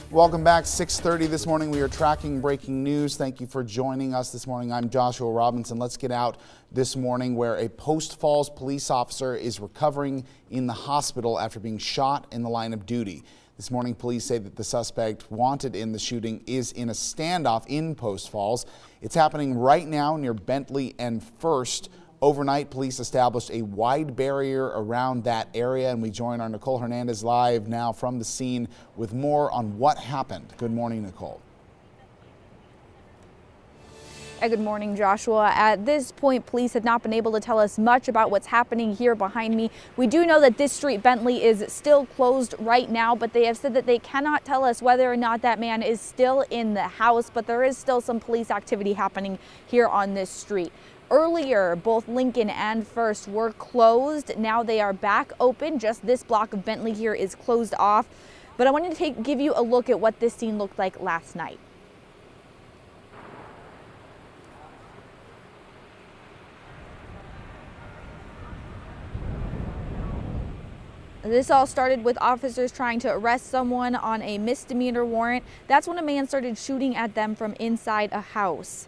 Welcome back. 6:30 this morning. We are tracking breaking news. Thank you for joining us this morning. I'm Joshua Robinson. Let's get out this morning where a Post Falls police officer is recovering in the hospital after being shot in the line of duty. This morning, police say that the suspect wanted in the shooting is in a standoff in Post Falls. It's happening right now near Bentley and First. Overnight, police established a wide barrier around that area, and we join our Nicole Hernandez live now from the scene with more on what happened. Good morning, Nicole. Good morning, Joshua. At this point, police have not been able to tell us much about what's happening here behind me. We do know that this street, Bentley, is still closed right now, but they have said that they cannot tell us whether or not that man is still in the house, but there is still some police activity happening here on this street. Earlier, both Lincoln and First were closed. Now they are back open. Just this block of Bentley here is closed off. But I wanted to give you a look at what this scene looked like last night. This all started with officers trying to arrest someone on a misdemeanor warrant. That's when a man started shooting at them from inside a house.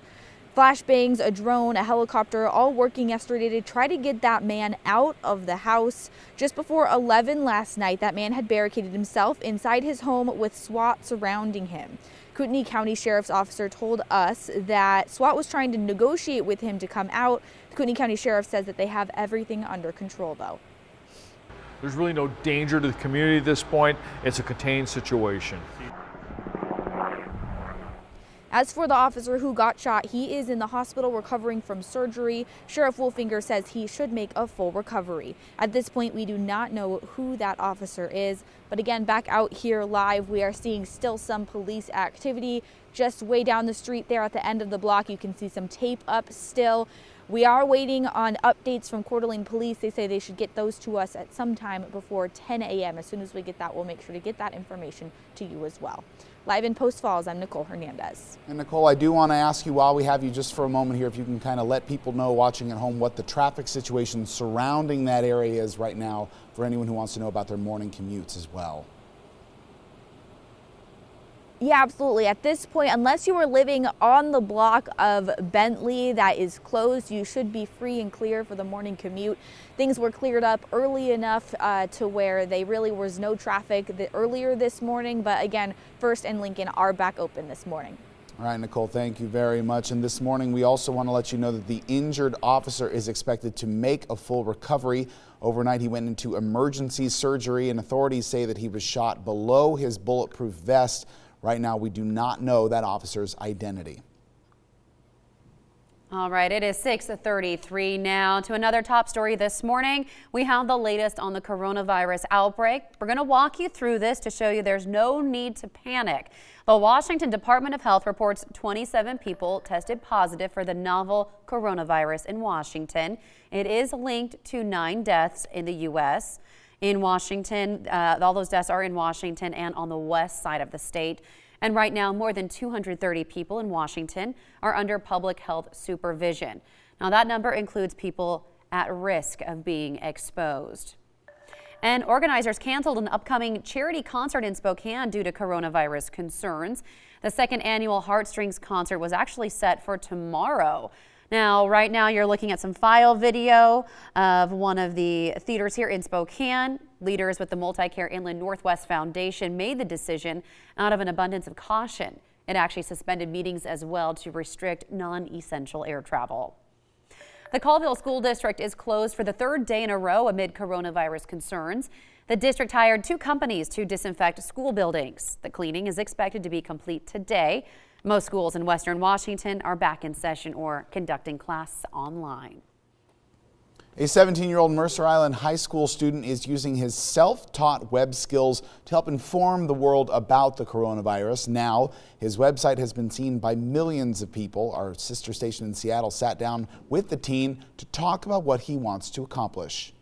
Flashbangs, a drone, a helicopter, all working yesterday to try to get that man out of the house. Just before 11 last night, that man had barricaded himself inside his home with SWAT surrounding him. Kootenai County Sheriff's officer told us that SWAT was trying to negotiate with him to come out. The Kootenai County Sheriff says that they have everything under control, though. There's really no danger to the community at this point. It's a contained situation. As for the officer who got shot, he is in the hospital recovering from surgery. Sheriff Wolfinger says he should make a full recovery. At this point, we do not know who that officer is. But again, back out here live, we are seeing still some police activity. Just way down the street there at the end of the block, you can see some tape up still. We are waiting on updates from Coeur d'Alene Police. They say they should get those to us at some time before 10 a.m. As soon as we get that, we'll make sure to get that information to you as well. Live in Post Falls, I'm Nicole Hernandez. And Nicole, I do want to ask you while we have you just for a moment here, if you can kind of let people know watching at home what the traffic situation surrounding that area is right now for anyone who wants to know about their morning commutes as well. Yeah, absolutely. At this point, unless you are living on the block of Bentley that is closed, you should be free and clear for the morning commute. Things were cleared up early enough to where they really was no traffic earlier this morning. But again, First and Lincoln are back open this morning. All right, Nicole, thank you very much. And this morning, we also want to let you know that the injured officer is expected to make a full recovery. Overnight, he went into emergency surgery, and authorities say that he was shot below his bulletproof vest. Right now, we do not know that officer's identity. All right, it is 6:33 now. To another top story this morning, we have the latest on the coronavirus outbreak. We're going to walk you through this to show you there's no need to panic. The Washington Department of Health reports 27 people tested positive for the novel coronavirus in Washington. It is linked to 9 deaths in the U.S. In Washington, all those deaths are in Washington and on the west side of the state. And right now, more than 230 people in Washington are under public health supervision. Now, that number includes people at risk of being exposed. And organizers canceled an upcoming charity concert in Spokane due to coronavirus concerns. The second annual Heartstrings concert was actually set for tomorrow. Now, right now, you're looking at some file video of one of the theaters here in Spokane. Leaders with the Multi-Care Inland Northwest Foundation made the decision out of an abundance of caution. It actually suspended meetings as well to restrict non-essential air travel. The Colville School District is closed for the 3rd day in a row amid coronavirus concerns. The district hired 2 companies to disinfect school buildings. The cleaning is expected to be complete today. Most schools in Western Washington are back in session or conducting class online. A 17-year-old Mercer Island High School student is using his self-taught web skills to help inform the world about the coronavirus. Now, his website has been seen by millions of people. Our sister station in Seattle sat down with the teen to talk about what he wants to accomplish.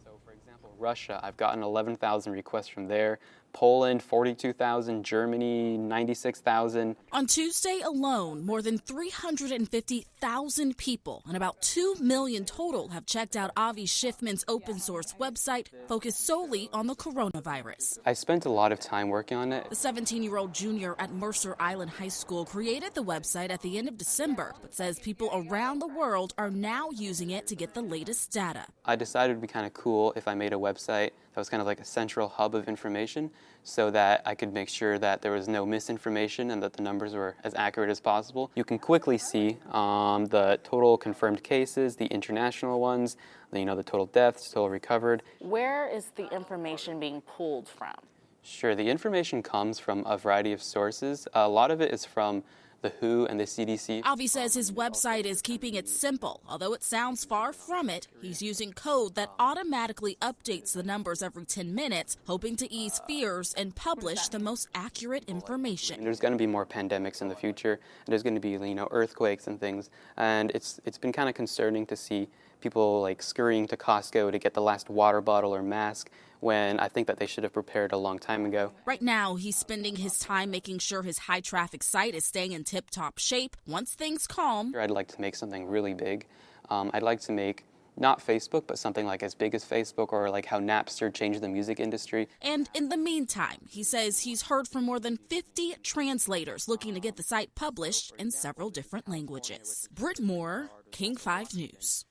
So, for example, Russia, I've gotten 11,000 requests from there. Poland 42,000, Germany 96,000. On Tuesday alone, more than 350,000 people and about 2 million total have checked out Avi Schiffman's open source website focused solely on the coronavirus. I spent a lot of time working on it. The 17-year-old junior at Mercer Island High School created the website at the end of December, but says people around the world are now using it to get the latest data. I decided it would be kind of cool if I made a website that was kind of like a central hub of information so that I could make sure that there was no misinformation and that the numbers were as accurate as possible. You can quickly see the total confirmed cases, the international ones, the total deaths, total recovered. Where is the information being pulled from? Sure, the information comes from a variety of sources. A lot of it is from the WHO and the CDC. Avi says his website is keeping it simple. Although it sounds far from it, he's using code that automatically updates the numbers every 10 minutes, hoping to ease fears and publish the most accurate information. There's going to be more pandemics in the future. There's going to be, earthquakes and things. And it's been kind of concerning to see people like scurrying to Costco to get the last water bottle or mask when I think that they should have prepared a long time ago. Right now, he's spending his time making sure his high-traffic site is staying in tip-top shape. Once things calm, I'd like to make something really big. I'd like to make not Facebook, but something like as big as Facebook, or like how Napster changed the music industry. And in the meantime, he says he's heard from more than 50 translators looking to get the site published in several different languages. Britt Moore, King 5 News.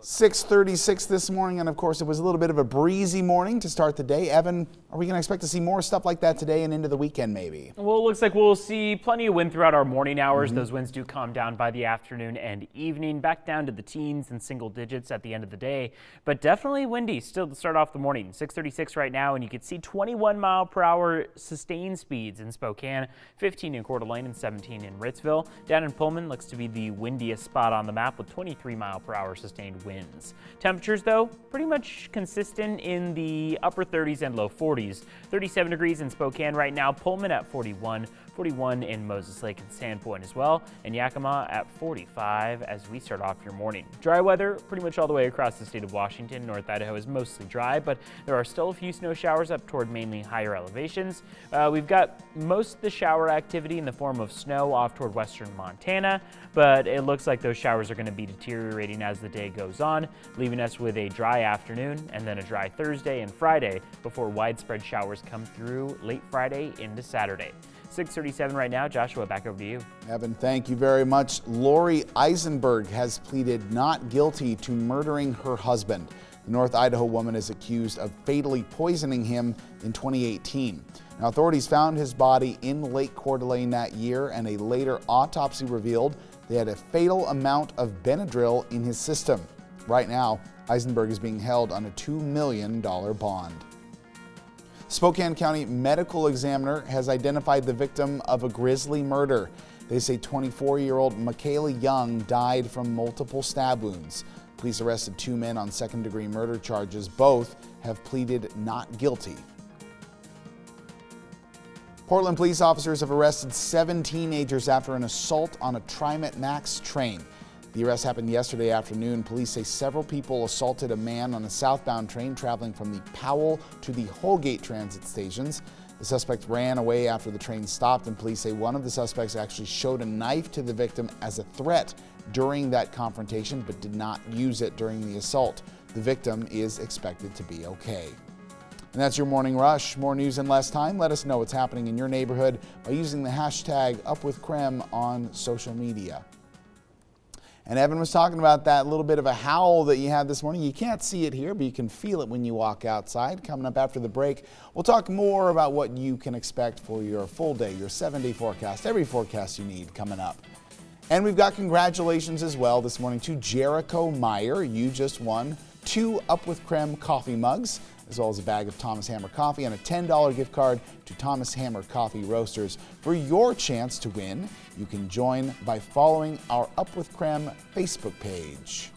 6:36 this morning, and of course it was a little bit of a breezy morning to start the day. Evan, are we going to expect to see more stuff like that today and into the weekend maybe? Well, it looks like we'll see plenty of wind throughout our morning hours. Those winds do calm down by the afternoon and evening, back down to the teens and single digits at the end of the day, but definitely windy still to start off the morning. 6:36 right now, and you can see 21-mile-per-hour sustained speeds in Spokane, 15 in Coeur d'Alene and 17 in Ritzville. Down in Pullman looks to be the windiest spot on the map with 23-mile-per-hour sustained winds. Temperatures, though, pretty much consistent in the upper 30s and low 40s. 37 degrees in Spokane right now, Pullman at 41, 41 in Moses Lake and Sandpoint as well, and Yakima at 45 as we start off your morning. Dry weather pretty much all the way across the state of Washington. North Idaho is mostly dry, but there are still a few snow showers up toward mainly higher elevations. We've got most of the shower activity in the form of snow off toward western Montana, but it looks like those showers are going to be deteriorating as the day goes on, leaving us with a dry afternoon and then a dry Thursday and Friday before widespread showers come through late Friday into Saturday. 6:37 right now. Joshua, back over to you. Evan, thank you very much. Lori Eisenberg has pleaded not guilty to murdering her husband. The North Idaho woman is accused of fatally poisoning him in 2018. Now, authorities found his body in Lake Coeur d'Alene that year, and a later autopsy revealed they had a fatal amount of Benadryl in his system. Right now, Eisenberg is being held on a $2 million bond. Spokane County Medical Examiner has identified the victim of a grisly murder. They say 24-year-old Michaela Young died from multiple stab wounds. Police arrested 2 men on second-degree murder charges. Both have pleaded not guilty. Portland police officers have arrested 7 teenagers after an assault on a TriMet Max train. The arrest happened yesterday afternoon. Police say several people assaulted a man on a southbound train traveling from the Powell to the Holgate transit stations. The suspect ran away after the train stopped, and police say one of the suspects actually showed a knife to the victim as a threat during that confrontation, but did not use it during the assault. The victim is expected to be okay. And that's your Morning Rush. More news in less time. Let us know what's happening in your neighborhood by using the hashtag #UpWithKREM on social media. And Evan was talking about that little bit of a howl that you had this morning. You can't see it here, but you can feel it when you walk outside. Coming up after the break, we'll talk more about what you can expect for your full day, your 7-day forecast, every forecast you need coming up. And we've got congratulations as well this morning to Jericho Meyer. You just won 2 Up with Creme coffee mugs, as well as a bag of Thomas Hammer coffee and a $10 gift card to Thomas Hammer Coffee Roasters. For your chance to win, you can join by following our Up with Creme Facebook page.